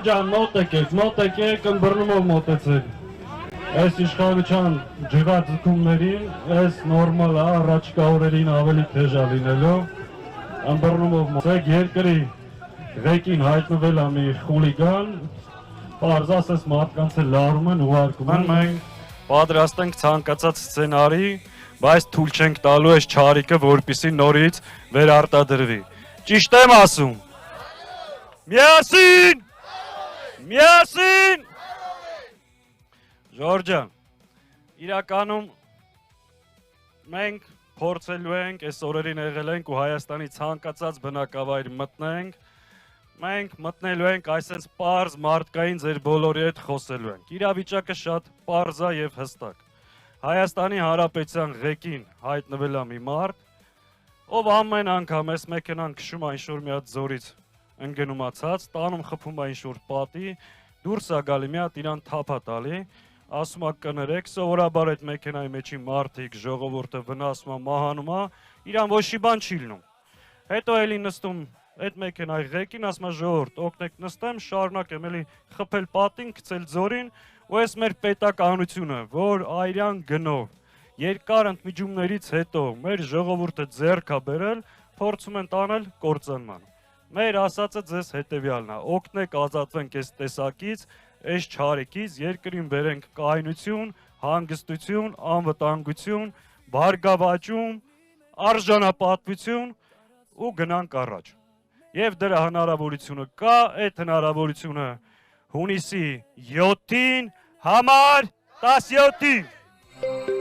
ջան, մոտ եկեք, ընբռնումով մոտեցեք։ Այս իշխանության ջղաձգումներին, այս նորմալ է, առաջկա օրերին ավելի թեժա լինելով, ընբռնումով մոտեցեք, երկրի ղեկին հայտնվել է մի խուլիգան, պարզ ասես մարդկանց է լարում են, ուղարկում են։ Մենք պատրաստ ենք ցանկացած սցենարի, բայց թույլ չենք տալու այս չարիքը, որպեսզի նորից վերարտադրվի։ Ճիշտ եմ ասում։ Միասին! Միասին! Ժորժ ջան, իրականում մենք փորձելու ենք, այս օրերին եղել ենք ու Հայաստանի ցանկացած բնակավայր մտնենք, մենք մտնելու ենք այսպես պարզ մարդկային ձեր բոլորի հետ խոսելու ենք։ Իրավիճակը շատ պարզ է եւ հստակ։ Հայաստանի Հանրապետության ղեկին հայտնվել է մի մարդ, ով ամեն անգամ այս մեքենան քշում է ինչ-որ մի հատ ձորից ընկնումացած, տանում խփում է ինչ-որ պատի, դուրս է գալի մի հատ իրան թափ է տալի, ասում է կներեք, սովորաբար այդ մեքենայի մեջի մարդիկ, ժողովուրդը վնասում է, մահանում է, իրան ոչ մի բան չի լինում։ Հետո էլի նստում այդ մեքենայի ղեկին, ասում է ժողովուրդ, օգնեք նստեմ, շարունակեմ էլի խփել պատին, գցել ձորին, ու այս մեր պետականությունը, որ այրան գնով երկար ընդմիջումներից հետո մեր ժողովուրդը ձեռք է բերել, փորձում են տանել կործանման։ Մեր ասածը ձեզ հետևյալն է, օգնեք ազատվենք այս տեսակից, այս չարիքից, երկրին բերենք կայունություն, հանգստություն, անվտանգություն, բարգավաճում, արժանապատվություն ու գնանք առաջ։ Եվ դրա հնարավորությունը կա, այդ հնարավորությունը հունիսի 7-ին, համար 17-ին։